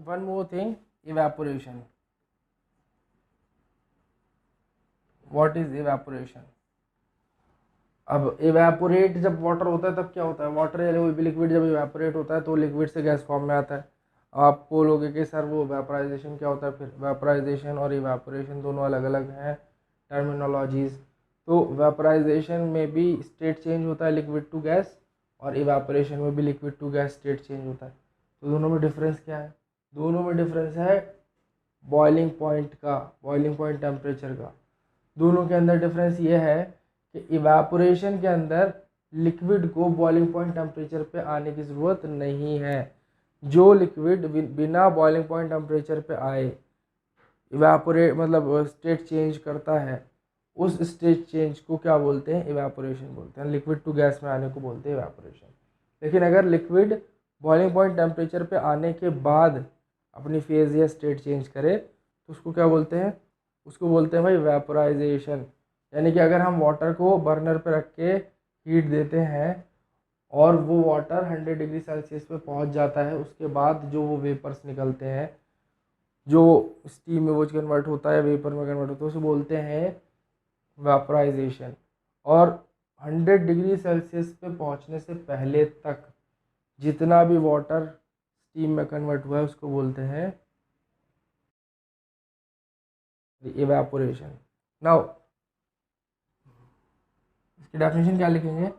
One more thing, evaporation. What is evaporation? अब evaporate जब water होता है तब क्या होता है, वाटर या कोई भी लिक्विड जब इवेपोरेट होता है तो लिक्विड से गैस फॉर्म में आता है. आप बोलोगे कि सर वो वेपराइजेशन क्या होता है, फिर वेपराइजेशन और इवेपोरेशन दोनों अलग अलग हैं टर्मिनोलॉजीज. तो वेपराइजेशन में भी स्टेट चेंज होता है लिक्विड टू गैस, और इवेपोरेशन में भी liquid to gas state change होता है. तो दोनों में डिफरेंस क्या है? दोनों में डिफरेंस है बॉइलिंग पॉइंट का, बॉइलिंग पॉइंट टेम्परेचर का. दोनों के अंदर डिफरेंस ये है कि इवेपोरेशन के अंदर लिक्विड को बॉइलिंग पॉइंट टेम्परेचर पे आने की ज़रूरत नहीं है. जो लिक्विड बिना बॉइलिंग पॉइंट टेम्परेचर पे आए इवेपोरेट मतलब स्टेट चेंज करता है, उस स्टेट चेंज को क्या बोलते हैं? इवेपोरेशन बोलते हैं. लिक्विड टू गैस में आने को बोलते हैं इवेपोरेशन. लेकिन अगर लिक्विड बॉइलिंग पॉइंट टेम्परेचर पे आने के बाद अपनी फेज या स्टेट चेंज करे तो उसको क्या बोलते हैं? उसको बोलते हैं भाई वेपोराइजेशन. यानी कि अगर हम वाटर को बर्नर पे रख के हीट देते हैं और वो वाटर 100 डिग्री सेल्सियस पे पहुंच जाता है, उसके बाद जो वो वेपर्स निकलते हैं, जो स्टीम में वो कन्वर्ट होता है, वेपर में कन्वर्ट होता है, उसे बोलते हैं वेपोराइजेशन. और 100 डिग्री सेल्सियस पे पहुंचने से पहले तक जितना भी वाटर स्टीम में कन्वर्ट हुआ है उसको बोलते हैं इवेपोरेशन. नाउ इसकी डेफिनेशन क्या लिखेंगे?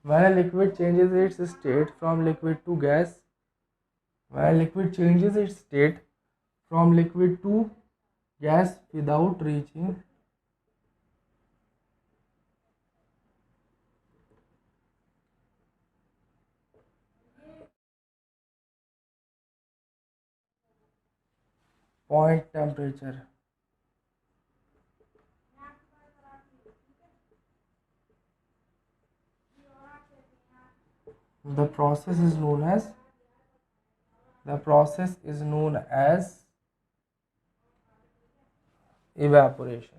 When a liquid changes its state from liquid to gas, when a liquid changes its state from liquid to gas without reaching point temperature, the process is known as evaporation.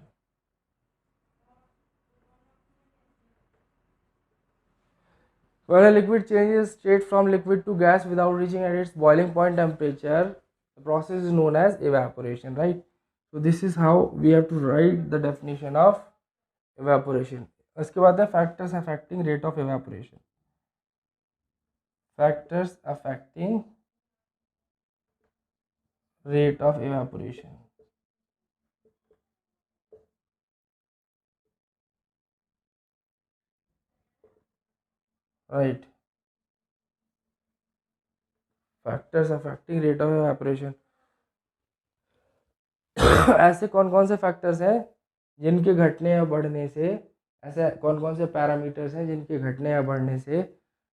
When a liquid changes state from liquid to gas without reaching at its boiling point temperature, the process is known as evaporation, right? So this is how we have to write the definition of evaporation. उसके बाद है factors affecting rate of evaporation. Factors affecting rate of evaporation. Right. Factors affecting rate of evaporation. ऐसे कौन कौन से factors हैं जिनके घटने या बढ़ने से, ऐसे कौन कौन से पैरामीटर्स हैं जिनके घटने या बढ़ने से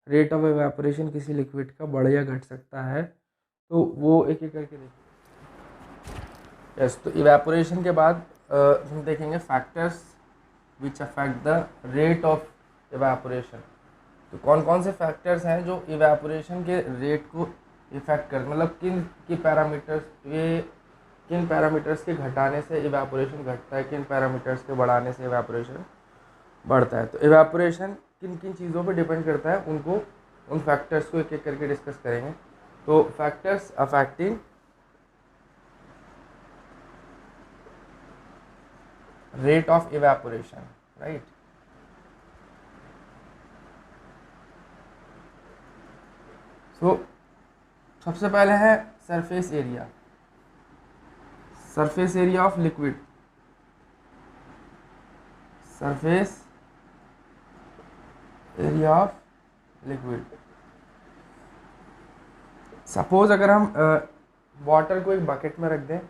रेट ऑफ एवेपोरेशन किसी लिक्विड का बढ़ या घट सकता है? तो वो एक एक करके देखिए. यस, तो इवेपोरेशन के बाद हम देखेंगे factors which affect the rate of evaporation. तो कौन कौन से फैक्टर्स हैं जो इवेपोरेशन के रेट को इफेक्ट करते, मतलब किन पैरामीटर्स के घटाने से इवेपोरेशन घटता है, किन पैरामीटर्स के बढ़ाने से इवेपोरेशन बढ़ता है. तो इवेपोरेशन किन किन चीज़ों पे डिपेंड करता है, उन फैक्टर्स को एक एक करके डिस्कस करेंगे. तो factors affecting rate of evaporation, right. तो सबसे पहले है surface area. Surface area of liquid. Surface area of liquid. Suppose अगर हम वाटर को एक बकेट में रख दें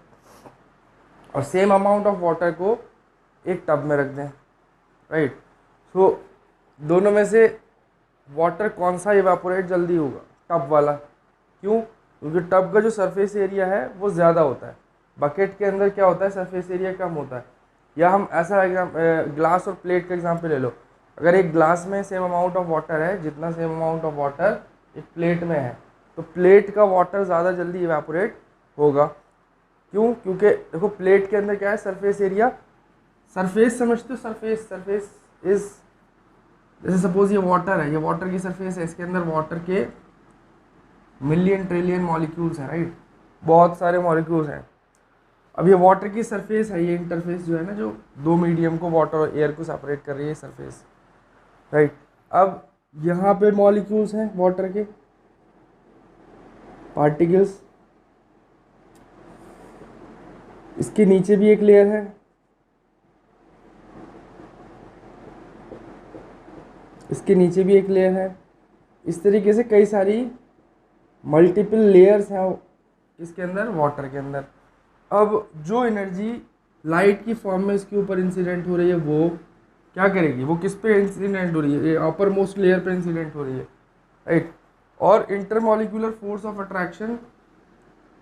और सेम अमाउंट ऑफ वाटर को एक टब में रख दें, राइट. सो दोनों में से वाटर कौन सा इवेपोरेट जल्दी होगा? टब वाला. क्यों? क्योंकि टब का जो सरफेस एरिया है वो ज़्यादा होता है. बकेट के अंदर क्या होता है, सरफेस एरिया कम होता है. या हम ऐसा ग्लास और प्लेट का एग्जांपल ले लो. अगर एक ग्लास में सेम अमाउंट ऑफ वाटर है, जितना सेम अमाउंट ऑफ वाटर एक प्लेट में है, तो प्लेट का वाटर ज़्यादा जल्दी इवेपोरेट होगा। क्यों? क्योंकि देखो प्लेट के अंदर क्या है, सरफेस एरिया, सरफेस समझते हो, सरफेस, सरफेस इज, जैसे सपोज ये वाटर है, ये वाटर की सरफेस है, इसके अंदर वाटर के मिलियन ट्रिलियन मॉलिक्यूल्स हैं, राइट, बहुत सारे मॉलिक्यूल्स हैं। अब ये वाटर की सरफेस है, ये इंटरफेस जो है ना, जो दो मीडियम को, वाटर और एयर को सेपरेट कर रही है सरफेस, राइट। अब यहाँ पे मॉलिक्यूल्स हैं वाटर के, पार्टिकल्स, इसके नीचे भी एक लेयर है, इसके नीचे भी एक लेयर है, इस तरीके से कई सारी मल्टीपल लेयर्स हैं इसके अंदर, वाटर के अंदर। अब जो एनर्जी लाइट की फॉर्म में इसके ऊपर इंसिडेंट हो रही है, वो क्या करेगी, वो किस पे इंसिडेंट हो रही है, ये अपर मोस्ट लेयर पे इंसिडेंट हो रही है, राइट। और इंटरमॉलिक्यूलर फोर्स ऑफ अट्रैक्शन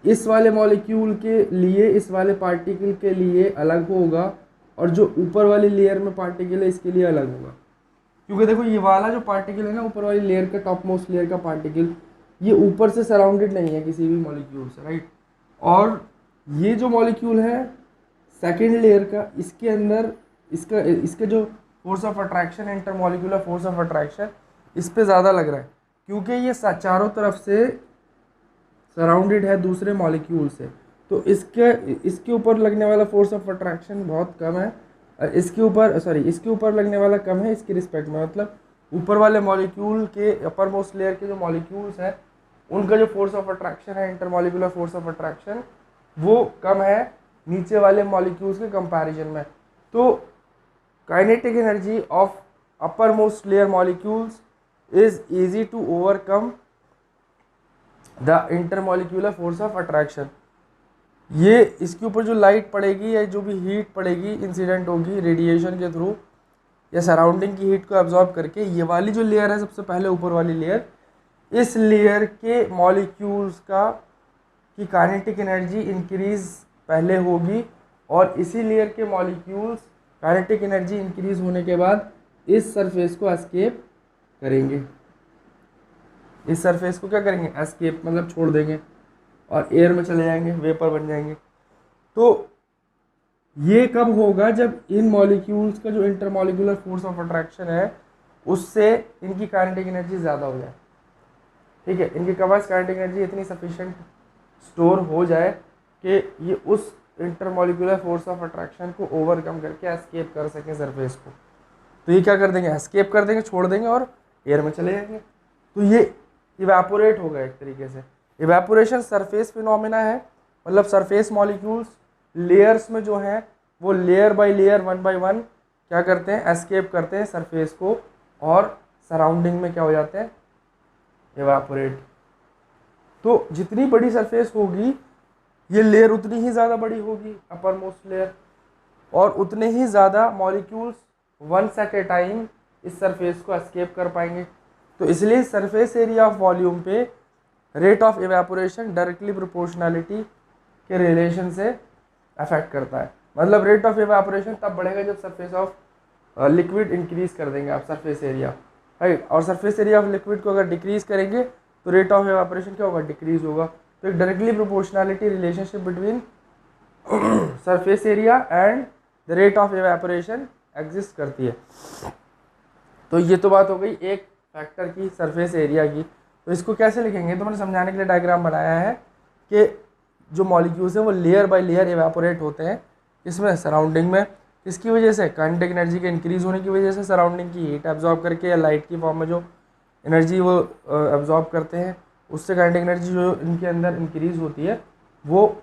इस वाले मॉलिक्यूल के लिए, इस वाले पार्टिकल के लिए अलग होगा, और जो ऊपर वाली लेयर में पार्टिकल है इसके लिए अलग होगा। क्योंकि देखो ये वाला जो पार्टिकल है ना, ऊपर वाली लेयर का, टॉप मोस्ट लेयर का पार्टिकल, ये ऊपर से सराउंडेड नहीं है किसी भी मॉलिक्यूल से, राइट। और ये जो मॉलिक्यूल है सेकेंड लेयर का, इसके अंदर इसके जो force of attraction, intermolecular force of attraction इस पे ज़्यादा लग रहा है, क्योंकि ये चारों तरफ से सराउंडेड है दूसरे मॉलिक्यूल से। तो इसके ऊपर लगने वाला फोर्स ऑफ अट्रैक्शन बहुत कम है, इसके ऊपर लगने वाला कम है इसके रिस्पेक्ट में। मतलब ऊपर वाले मॉलिक्यूल के, अपर मोस्ट लेयर के जो मॉलिक्यूल्स हैं, उनका जो फोर्स ऑफ अट्रैक्शन है, इंटरमॉलिक्यूलर फोर्स ऑफ अट्रैक्शन, वो कम है नीचे वाले मॉलिक्यूल्स के कंपैरिजन में। तो kinetic energy of upper most layer molecules is easy to overcome the intermolecular force of attraction. ये इसके ऊपर जो लाइट पड़ेगी या जो भी हीट पड़ेगी, इंसिडेंट होगी रेडिएशन के थ्रू या सराउंडिंग की हीट को एब्जॉर्ब करके, ये वाली जो लेयर है सबसे पहले ऊपर वाली लेयर, इस लेयर के मॉलिक्यूल्स का की काइनेटिक एनर्जी इंक्रीज पहले होगी, और इसी लेयर के मॉलिक्यूल्स काइनेटिक एनर्जी इंक्रीज होने के बाद इस सरफेस को एस्केप करेंगे। इस सरफेस को क्या करेंगे, एस्केप मतलब छोड़ देंगे, और एयर में चले जाएंगे, वेपर बन जाएंगे। तो ये कब होगा, जब इन मॉलिक्यूल्स का जो इंटरमॉलिक्यूलर फोर्स ऑफ अट्रैक्शन है उससे इनकी काइनेटिक एनर्जी ज़्यादा हो जाए, ठीक है, इनके पास काइनेटिक एनर्जी इतनी सफिशिएंट स्टोर हो जाए कि ये उस इंटरमॉलिक्यूलर फोर्स ऑफ अट्रैक्शन को ओवरकम करके एस्केप कर सकें सरफेस को। तो ये क्या कर देंगे, एस्केप कर देंगे, छोड़ देंगे और एयर में चले जाएंगे। तो ये इवेपोरेट होगा एक तरीके से। इवेपोरेशन सरफेस फिनोमिना है, मतलब सरफेस मॉलिक्यूल्स लेयर्स में जो हैं वो layer by layer, one by one क्या करते हैं, एस्केप करते हैं सरफेस को, और सराउंडिंग में क्या हो जाते हैं, इवेपोरेट। तो जितनी बड़ी सरफेस होगी ये लेयर उतनी ही ज़्यादा बड़ी होगी, अपर मोस्ट लेयर, और उतने ही ज़्यादा molecules once at a time इस सरफेस को एस्केप कर पाएंगे। तो इसलिए सरफेस एरिया ऑफ वॉल्यूम पे rate of evaporation directly proportionality के रिलेशन से अफेक्ट करता है। मतलब रेट ऑफ इवेपोरेशन तब बढ़ेगा जब सरफेस ऑफ लिक्विड इंक्रीज कर देंगे आप सरफेस एरिया, राइट। और सरफेस एरिया ऑफ लिक्विड को अगर डिक्रीज करेंगे तो रेट ऑफ इवेपोरेशन क्या होगा, डिक्रीज होगा। तो एक directly proportionality relationship between surface area and the rate of evaporation exist करती है। तो ये तो बात हो गई एक फैक्टर की, सरफेस एरिया की। तो इसको कैसे लिखेंगे, तो मैंने समझाने के लिए डायग्राम बनाया है कि जो मॉलिक्यूल्स हैं वो लेयर बाय लेयर इवेपोरेट होते हैं, इसमें सराउंडिंग में, किसकी वजह से, काइनेटिक एनर्जी के इंक्रीज होने की वजह से, सराउंडिंग की हीट एब्जॉर्ब करके या लाइट की फॉर्म में जो एनर्जी वो एब्जॉर्ब करते हैं, उससे काइनेटिक एनर्जी जो इनके अंदर इंक्रीज होती है, वो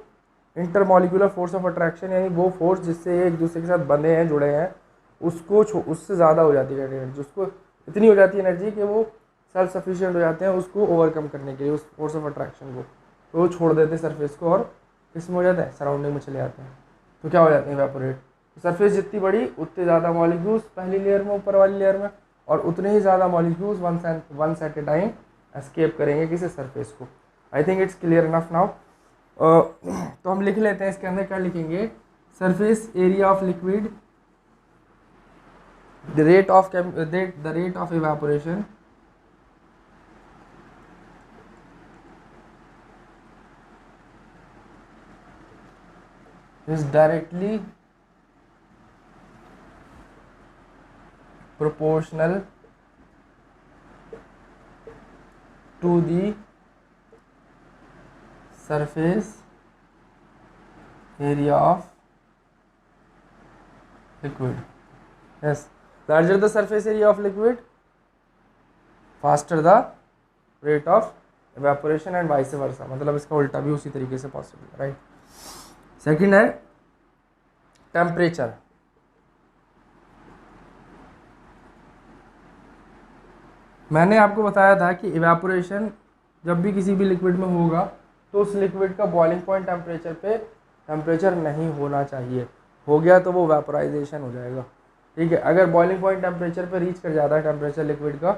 इंटरमॉलिक्यूलर फोर्स ऑफ अट्रैक्शन, यानी वो फोर्स जिससे ये एक दूसरे के साथ बंधे हैं, जुड़े हैं, उसको उससे ज़्यादा हो जाती है काइनेटिक एनर्जी, उसको इतनी हो जाती है एनर्जी कि वो सेल्फ सफिशिएंट हो जाते हैं उसको ओवरकम करने के लिए, उस फोर्स ऑफ अट्रैक्शन को। तो वो छोड़ देते हैं सरफेस को और इसमें हो जाता है, सराउंडिंग में चले जाते हैं। तो क्या हो जाते हैं, इवेपोरेट। सरफेस जितनी बड़ी उतने ज़्यादा मॉलिक्यूल्स पहली लेयर में, ऊपर वाली लेयर में, और उतने ही ज़्यादा molecules once at a time escape करेंगे किसी सरफेस को। I think it's clear enough now. तो हम लिख लेते हैं, इसके अंदर क्या लिखेंगे, surface area of liquid the rate of evaporation is directly proportional to the surface area of liquid. Yes, larger the surface area of liquid, faster the rate of evaporation and vice versa. मतलब इसका उल्टा भी उसी तरीके से possible है, right. Second है temperature. मैंने आपको बताया था कि इवेपोरेशन जब भी किसी भी लिक्विड में होगा तो उस लिक्विड का बॉइलिंग पॉइंट टेम्परेचर पे टेम्परेचर नहीं होना चाहिए. हो गया तो वो वेपोराइजेशन हो जाएगा. ठीक है, अगर बॉइलिंग पॉइंट टेम्परेचर पे रीच कर जाता है टेम्परेचर लिक्विड का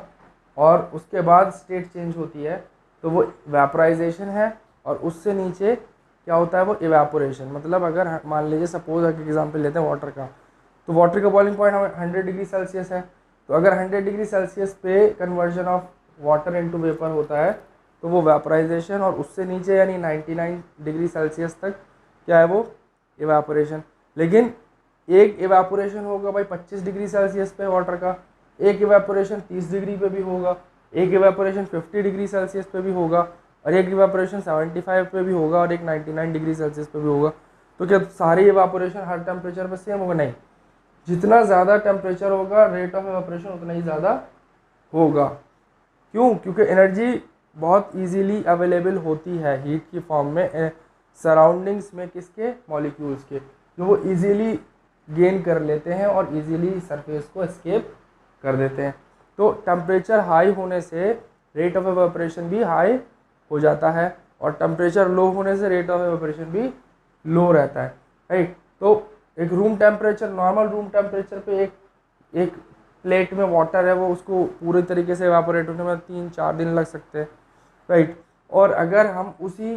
और उसके बाद स्टेट चेंज होती है तो वो वेपोराइजेशन है. और उससे नीचे क्या होता है, वो इवेपोरेशन. मतलब अगर मान लीजिए सपोज अगर एग्जाम्पल लेते हैं वाटर का, तो वाटर का बॉइलिंग पॉइंट 100 डिग्री सेल्सियस है. तो अगर 100 डिग्री सेल्सियस पे conversion of water into vapour होता है तो वो वेपोराइजेशन. और उससे नीचे यानी 99 डिग्री सेल्सियस तक क्या है, वो इवेपोरेशन. लेकिन एक इवेपोरेशन होगा भाई 25 डिग्री सेल्सियस पे वाटर का, एक इवेपोरेशन 30 डिग्री पे भी होगा, एक इवेपोरेशन 50 डिग्री सेल्सियस पे भी होगा, और एक इवेपोरेशन 75 पे भी होगा, और एक 99 डिग्री सेल्सियस पे भी होगा. तो क्या सारी इवेपोरेशन हर टेम्परेचर पे सेम होगा? नहीं. जितना ज़्यादा टेम्परेचर होगा रेट ऑफ इवेपोरेशन उतना ही ज़्यादा होगा. क्यों? क्योंकि एनर्जी बहुत इजीली अवेलेबल होती है हीट की फॉर्म में सराउंडिंग्स में, किसके? मॉलिक्यूल्स के, जो वो इजीली गेन कर लेते हैं और इजीली सरफेस को एस्केप कर देते हैं. तो टेम्परेचर हाई होने से रेट ऑफ इवेपोरेशन भी हाई हो जाता है और टेम्परेचर लो होने से रेट ऑफ इवेपोरेशन भी लो रहता है, राइट. तो एक room temperature, normal room temperature पे एक प्लेट में वाटर है, वो उसको पूरे तरीके से इवेपोरेट होने में 3-4 दिन लग सकते हैं, राइट. और अगर हम उसी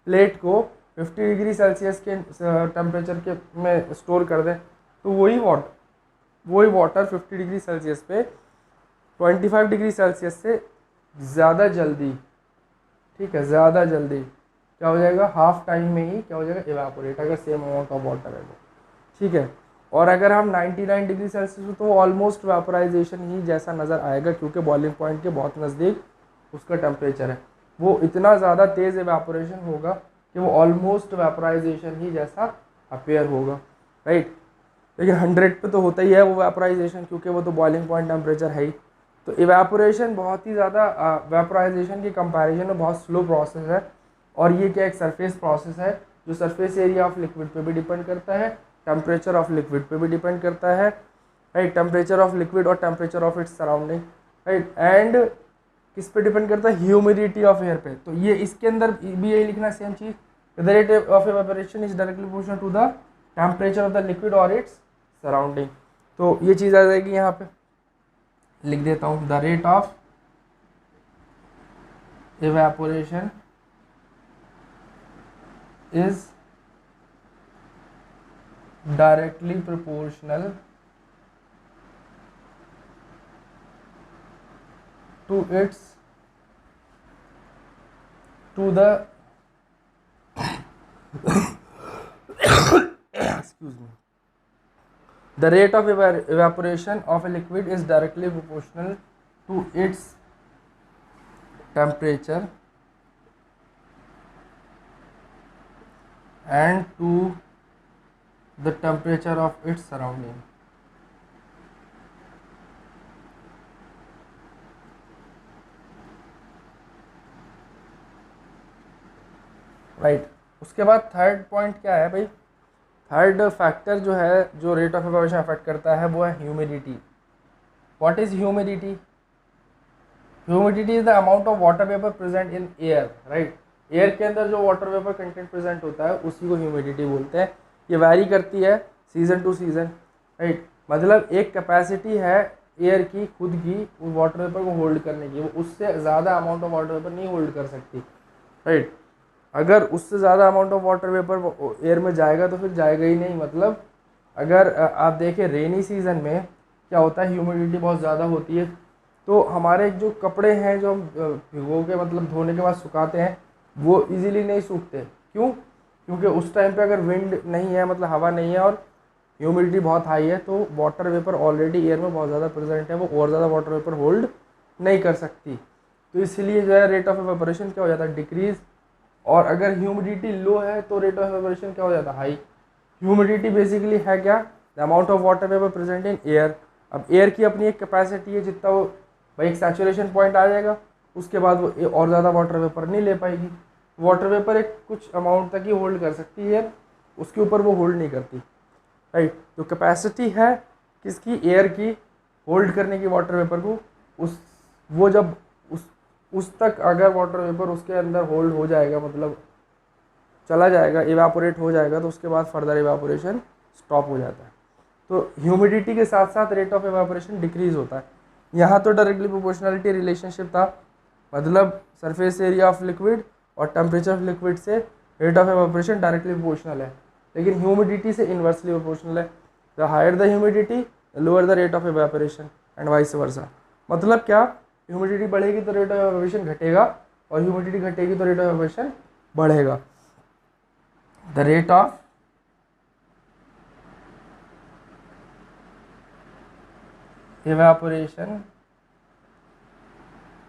प्लेट को 50 डिग्री सेल्सियस के टेम्परेचर के में स्टोर कर दें तो वही वाटर 50 डिग्री सेल्सियस पे 25 डिग्री सेल्सियस से ज़्यादा जल्दी, ठीक है, ज़्यादा जल्दी क्या हो जाएगा, हाफ टाइम में ही क्या हो जाएगा, इवेपोरेट, अगर सेम अमाउंट ऑफ वाटर है वो. ठीक है. और अगर हम 99 डिग्री सेल्सियस हो तो ऑलमोस्ट वेपोराइजेशन ही जैसा नज़र आएगा, क्योंकि बॉइलिंग पॉइंट के बहुत नज़दीक उसका टेम्परेचर है. वो इतना ज़्यादा तेज़ इवेपोरेशन होगा कि वो ऑलमोस्ट वेपोराइजेशन ही जैसा अपेयर होगा, राइट. लेकिन 100 पे तो होता ही है वो वेपोराइजेशन, क्योंकि वो तो बॉइलिंग पॉइंट टेम्परेचर है ही. तो इवेपोरेशन बहुत ही ज़्यादा वेपोराइजेशन के कंपैरिजन में बहुत स्लो प्रोसेस है. और ये क्या, एक सरफेस प्रोसेस है जो सरफेस एरिया ऑफ लिक्विड पे भी डिपेंड करता है, टेम्परेचर ऑफ लिक्विड पे भी डिपेंड करता है, राइट. टेम्परेचर ऑफ लिक्विड और temperature of its surrounding, right. And किस पे डिपेंड करता है, ह्यूमिडिटी ऑफ एयर पे. तो ये इसके अंदर भी यही लिखना सेम चीज़, the rate of evaporation is directly proportional to the temperature of the liquid और इट्स सराउंडिंग. तो ये चीज़ आ जाएगी यहाँ पे, लिख देता हूँ, the rate of evaporation is directly proportional to the excuse me, the rate of evaporation of a liquid is directly proportional to its temperature and to the temperature of its surrounding. Right. उसके बाद third point क्या है भाई, third factor जो है जो rate of evaporation affect करता है वो है humidity. What is humidity? Humidity is the amount of water vapour present in air, right. Air के अंदर जो वाटर वेपर कंटेंट प्रेजेंट होता है उसी को ह्यूमिडिटी बोलते हैं. ये वैरी करती है सीजन टू सीजन, राइट. मतलब एक कैपेसिटी है एयर की खुद की उस वाटर वेपर को होल्ड करने की, वो उससे ज़्यादा अमाउंट ऑफ वाटर वेपर नहीं होल्ड कर सकती, राइट. अगर उससे ज़्यादा amount of water vapour air में जाएगा तो फिर जाएगा ही नहीं. मतलब अगर आप देखें रेनी सीजन में क्या होता है, ह्यूमिडिटी बहुत ज़्यादा होती है, तो हमारे जो कपड़े हैं जो हम भिगो के मतलब धोने के बाद सुखाते हैं वो इजीली नहीं सूखते। क्यों? क्योंकि उस टाइम पे अगर विंड नहीं है, मतलब हवा नहीं है और ह्यूमिडिटी बहुत हाई है, तो वाटर वेपर ऑलरेडी एयर में बहुत ज़्यादा प्रेजेंट है, वो और ज़्यादा वाटर वेपर होल्ड नहीं कर सकती, तो इसलिए जो है रेट ऑफ एवेपोरेशन क्या हो जाता है, डिक्रीज। और अगर ह्यूमिडिटी लो है तो रेट ऑफ एवेपोरेशन क्या हो जाता है, हाई। ह्यूमिडिटी बेसिकली है क्या, the amount of water vapour present in air. अब एयर की अपनी एक कैपेसिटी है, जितना वो भाई एक सैचुरेशन पॉइंट आ जाएगा, उसके बाद वो और ज़्यादा वाटर वेपर नहीं ले पाएगी। वाटर वेपर एक कुछ अमाउंट तक ही होल्ड कर सकती है, उसके ऊपर वो होल्ड नहीं करती, राइट। जो कैपेसिटी है किसकी, एयर की, होल्ड करने की वाटर वेपर को, वो जब उस तक अगर वाटर वेपर उसके अंदर होल्ड हो जाएगा, मतलब चला जाएगा, इवेपोरेट हो जाएगा, तो उसके बाद फर्दर इवेपोरेशन स्टॉप हो जाता है। तो ह्यूमिडिटी के साथ साथ रेट ऑफ इवेपोरेशन डिक्रीज होता है। यहाँ तो डायरेक्टली प्रोपोर्शनलिटी रिलेशनशिप था, मतलब सरफेस एरिया ऑफ लिक्विड और टेम्परेचर ऑफ लिक्विड से rate of evaporation directly proportional है, लेकिन ह्यूमिडिटी से इन्वर्सली प्रोपोर्शनल है। The higher the humidity lower the rate of evaporation and vice versa. मतलब क्या, ह्यूमिडिटी बढ़ेगी तो रेट ऑफ इवेपोरेशन घटेगा, और ह्यूमिडिटी घटेगी तो रेट ऑफ इवेपोरेशन बढ़ेगा। The rate of evaporation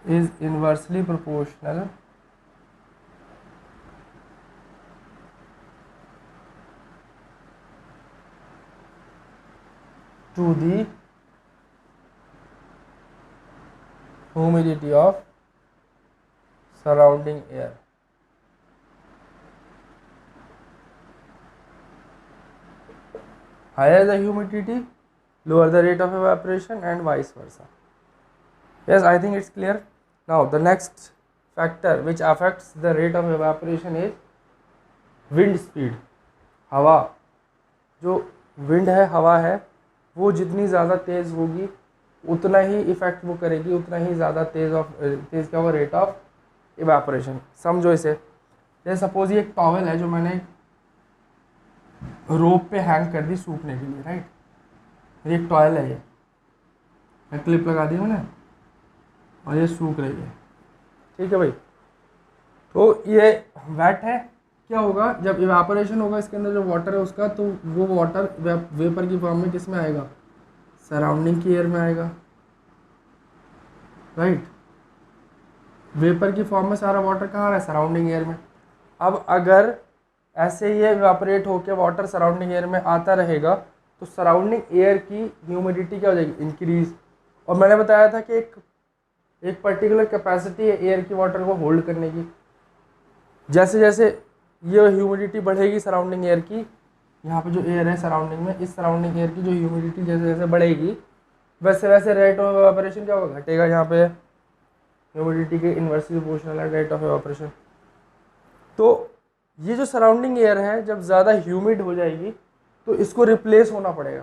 is inversely proportional to the humidity of surrounding air. Higher the humidity, lower the rate of evaporation and vice versa. Yes, I think it's clear. Now the next factor which affects the rate of evaporation is wind speed. हवा, जो wind है, हवा है, वो जितनी ज़्यादा तेज़ होगी उतना ही इफेक्ट वो करेगी, उतना ही ज़्यादा तेज़ क्या होगा, रेट ऑफ इवेपोरेशन। समझो इसे, जैसे सपोज ये एक टॉवल है जो मैंने रोप पे हैंग कर दी सूखने के लिए, राइट। ये एक टॉवल है, ये क्लिप लगा दी मैंने और ये सूख रही है, ठीक है भाई। तो ये वेट है, क्या होगा, जब इवेपोरेशन होगा इसके अंदर जो वाटर है उसका, तो वो वाटर वेपर की फॉर्म में किस में आएगा, सराउंडिंग की एयर में आएगा, राइट। वेपर की फॉर्म में सारा वाटर कहाँ आ रहा है, सराउंडिंग एयर में। अब अगर ऐसे ये इवेपोरेट होकर वाटर सराउंडिंग एयर में आता रहेगा तो सराउंडिंग एयर की ह्यूमिडिटी क्या हो जाएगी, इंक्रीज। और मैंने बताया था कि एक पर्टिकुलर कैपेसिटी है एयर की वाटर को होल्ड करने की। जैसे जैसे ये ह्यूमिडिटी बढ़ेगी सराउंडिंग एयर की, यहाँ पे जो एयर है सराउंडिंग में, इस सराउंडिंग एयर की जो ह्यूमिडिटी जैसे जैसे बढ़ेगी वैसे वैसे रेट ऑफ इवेपोरेशन क्या होगा, घटेगा। यहाँ पे ह्यूमिडिटी के इन्वर्सली प्रोपोर्शनल है रेट ऑफ इवेपोरेशन। तो ये जो सराउंडिंग एयर है जब ज़्यादा ह्यूमिड हो जाएगी तो इसको रिप्लेस होना पड़ेगा,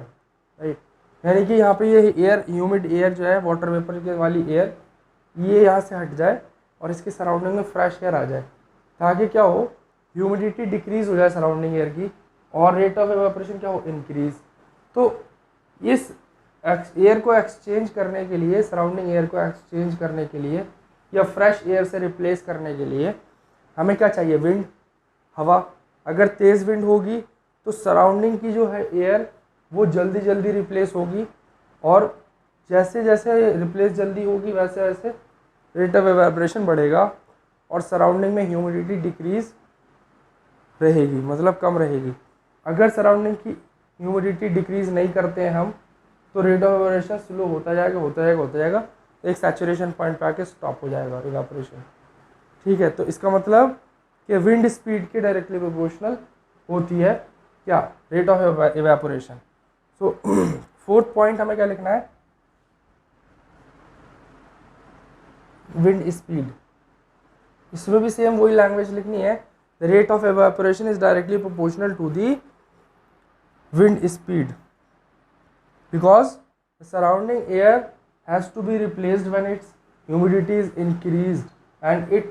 राइट। यानी कि यहाँ पे ये एयर, ह्यूमिड एयर जो है वाटर वेपर के वाली एयर, ये यहाँ से हट जाए और इसके सराउंडिंग में फ्रेश एयर आ जाए, ताकि क्या हो, ह्यूमिडिटी डिक्रीज हो जाए सराउंडिंग एयर की और रेट ऑफ इवेपोरेशन क्या हो, इंक्रीज। तो इस एयर को एक्सचेंज करने के लिए, सराउंडिंग एयर को एक्सचेंज करने के लिए या फ्रेश एयर से रिप्लेस करने के लिए हमें क्या चाहिए, विंड, हवा। अगर तेज़ विंड होगी तो सराउंडिंग की जो है एयर वो जल्दी जल्दी रिप्लेस होगी, और जैसे जैसे रिप्लेस जल्दी होगी वैसे वैसे रेट ऑफ इवेपोरेशन बढ़ेगा और सराउंडिंग में ह्यूमिडिटी डिक्रीज रहेगी, मतलब कम रहेगी। अगर सराउंडिंग की ह्यूमिडिटी डिक्रीज नहीं करते हैं हम तो रेट ऑफ इवेपोरेशन स्लो होता जाएगा, एक सैचुरेशन पॉइंट पे आके स्टॉप हो जाएगा इवेपोरेशन, ठीक है। तो इसका मतलब कि विंड स्पीड के डायरेक्टली प्रोपोर्शनल होती है क्या, rate of evaporation. So fourth point हमें क्या लिखना है, विंड स्पीड। इसमें भी सेम वही लैंग्वेज लिखनी है, the rate of evaporation is directly proportional to the wind speed because the surrounding air has to be replaced when its humidity is increased and it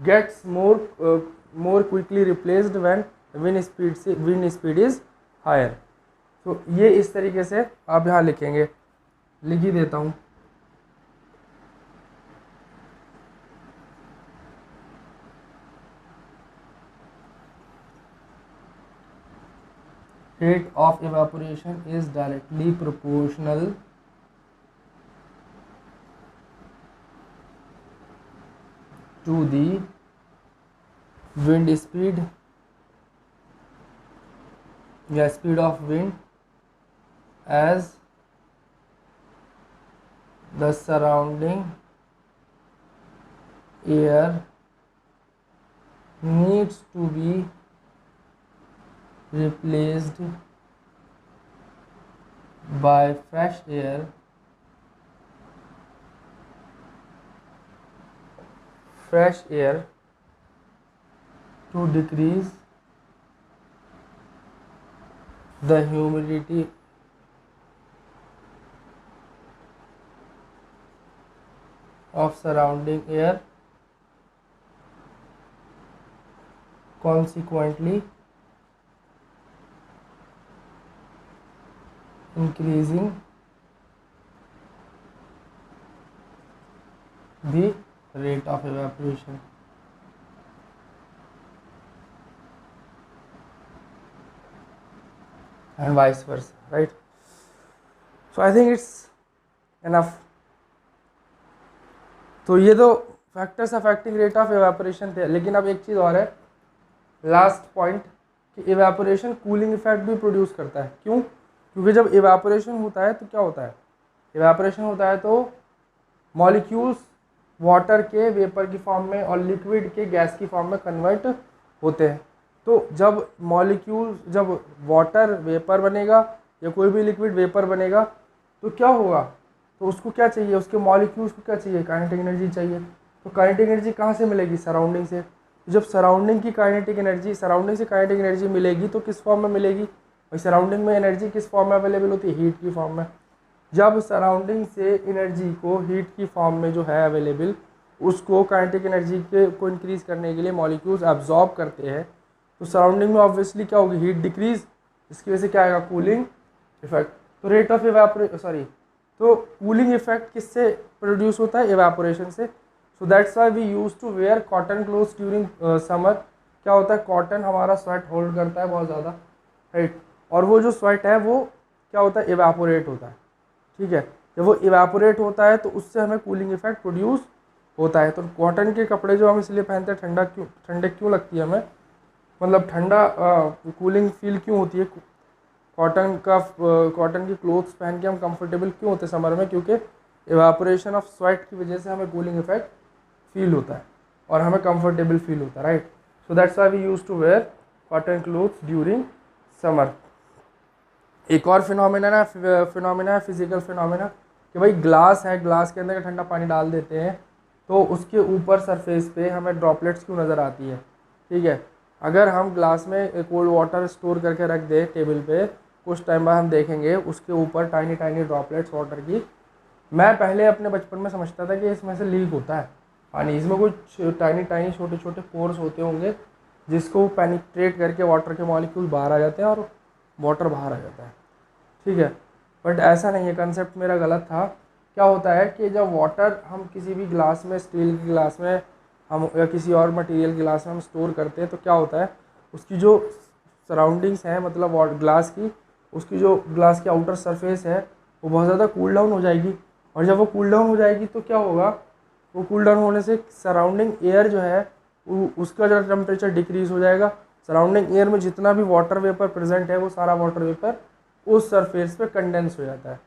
gets more quickly replaced when wind speed is higher. तो ये इस तरीके से आप यहाँ लिखेंगे, लिख ही देता हूँ। rate of evaporation is directly proportional to the wind speed या speed of wind as the surrounding air needs to be replaced by fresh air to decrease the humidity of surrounding air, consequently increasing the rate of evaporation. And vice versa, right? So I think it's enough. तो ये तो factors affecting rate of evaporation थे, लेकिन अब एक चीज़ और है, last point, कि एवेपोरेशन कूलिंग इफेक्ट भी प्रोड्यूस करता है। क्यों? क्योंकि जब एवेपोरेशन होता है तो क्या होता है, एवेपोरेशन होता है तो मॉलिक्यूल्स वाटर के वेपर की फॉर्म में और लिक्विड के गैस की फॉर्म में कन्वर्ट होते हैं। तो जब मॉलिक्यूल, जब वाटर वेपर बनेगा या कोई भी लिक्विड वेपर बनेगा तो क्या होगा, तो उसको क्या चाहिए, उसके मॉलिक्यूल्स को क्या चाहिए, काइनेटिक एनर्जी चाहिए। तो काइनेटिक एनर्जी कहाँ से मिलेगी, सराउंडिंग से। जब सराउंडिंग की काइनेटिक एनर्जी, सराउंडिंग से काइनेटिक एनर्जी मिलेगी तो किस फॉर्म में मिलेगी भाई, सराउंडिंग में एनर्जी किस फॉर्म में अवेलेबल होती है, हीट की फॉर्म में। जब सराउंडिंग से एनर्जी को हीट की फॉर्म में जो है अवेलेबल, उसको काइनेटिक एनर्जी के को इंक्रीज करने के लिए मॉलिक्यूल्स एब्जॉर्ब करते हैं, तो सराउंडिंग में ऑब्वियसली क्या होगी, हीट डिक्रीज, इसकी वजह से क्या आएगा, कूलिंग इफेक्ट। तो रेट ऑफ तो कूलिंग इफेक्ट किससे प्रोड्यूस होता है, एवेपोरेशन से। So that's why we use to wear cotton clothes during summer. क्या होता है, कॉटन हमारा स्वेट होल्ड करता है बहुत ज़्यादा, राइट, और वो जो स्वेट है वो क्या होता है, एवेपोरेट होता है, ठीक है। जब वो इवेपोरेट होता है तो उससे हमें कूलिंग इफेक्ट प्रोड्यूस होता है। तो कॉटन के कपड़े जो हम इसलिए पहनते हैं, ठंडक क्यों लगती है हमें, मतलब ठंडा कूलिंग फील क्यों होती है, कॉटन की क्लोथ्स पहन के हम कंफर्टेबल क्यों होते हैं समर में, क्योंकि इवेपोरेशन ऑफ स्वेट की वजह से हमें कूलिंग इफेक्ट फील होता है और हमें कंफर्टेबल फील होता है, right. So that's why we use to wear cotton clothes during summer. एक और फिनोमिना है फिजिकल फिनोमिना, कि भाई ग्लास है, ग्लास के अंदर ठंडा पानी डाल देते हैं तो उसके ऊपर सरफेस पे हमें ड्रॉपलेट्स क्यों नज़र आती है, ठीक है। अगर हम ग्लास में कोल्ड वाटर स्टोर करके रख दें टेबल पे, कुछ टाइम बाद हम देखेंगे उसके ऊपर टाइनी टाइनी ड्रॉपलेट्स वाटर की। मैं पहले अपने बचपन में समझता था कि इसमें से लीक होता है पानी, इसमें कुछ टाइनी टाइनी छोटे छोटे पोर्स होते होंगे जिसको पेनिट्रेट करके वाटर के मॉलिक्यूल बाहर आ जाते हैं और वाटर बाहर आ जाता है, ठीक है। बट ऐसा नहीं है, कंसेप्ट मेरा गलत था। क्या होता है कि जब वाटर हम किसी भी ग्लास में, स्टील के ग्लास में हम या किसी और मटेरियल गिलास में हम स्टोर करते हैं तो क्या होता है, उसकी जो सराउंडिंग्स हैं, मतलब ग्लास की, उसकी जो ग्लास की आउटर सरफेस है वो बहुत ज़्यादा कूल डाउन हो जाएगी। और जब वो कूल डाउन हो जाएगी तो क्या होगा, वो कूल डाउन होने से सराउंडिंग एयर जो है उसका जो टेम्परेचर डिक्रीज़ हो जाएगा। सराउंडिंग एयर में जितना भी वाटर वेपर प्रेजेंट है वो सारा वाटर वेपर उस सरफेस पे कंडेंस हो जाता है।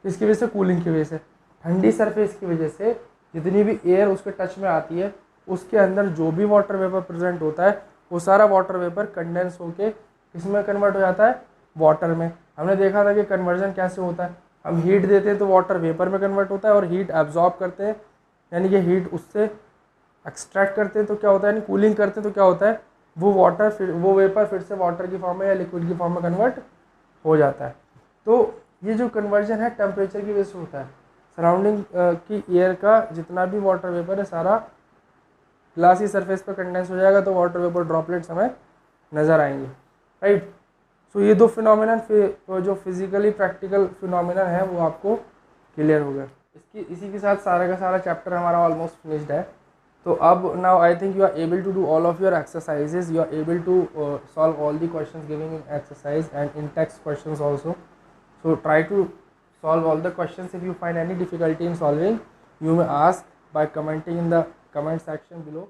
इसकी वजह से, कूलिंग की वजह से, ठंडी सरफेस की वजह से जितनी भी एयर उसके टच में आती है उसके अंदर जो भी वाटर वेपर प्रेजेंट होता है वो सारा वाटर वेपर कंडेंस होके इसमें कन्वर्ट हो जाता है, वाटर में। हमने देखा था कि कन्वर्जन कैसे होता है, हम हीट देते हैं तो वाटर वेपर में कन्वर्ट होता है और हीट एब्जॉर्ब करते हैं, यानी कि हीट उससे एक्सट्रैक्ट करते हैं तो क्या होता है, यानी कूलिंग करते हैं तो क्या होता है, वो वाटर फिर वो वेपर फिर से वाटर की फॉर्म में या लिक्विड की फॉर्म में कन्वर्ट हो जाता है। तो ये जो कन्वर्जन है टेम्परेचर की वजह से होता है। सराउंडिंग की एयर का जितना भी वाटर वेपर है सारा ग्लासी सरफेस पर कंडेंस हो जाएगा तो वाटर वेपर ड्रॉपलेट्स हमें नज़र आएंगे, राइट। सो ये दो फिनोमिनन जो फिजिकली प्रैक्टिकल फिनोमिनन है वो आपको क्लियर हो गया। इसी के साथ सारा का सारा चैप्टर हमारा ऑलमोस्ट फिनिश्ड है। तो अब now I think you are able to do all of your exercises, you are able to solve all the questions given in exercise and in text questions also. So try to solve all the questions. If you find any difficulty in solving, you may ask by commenting in the comment section below.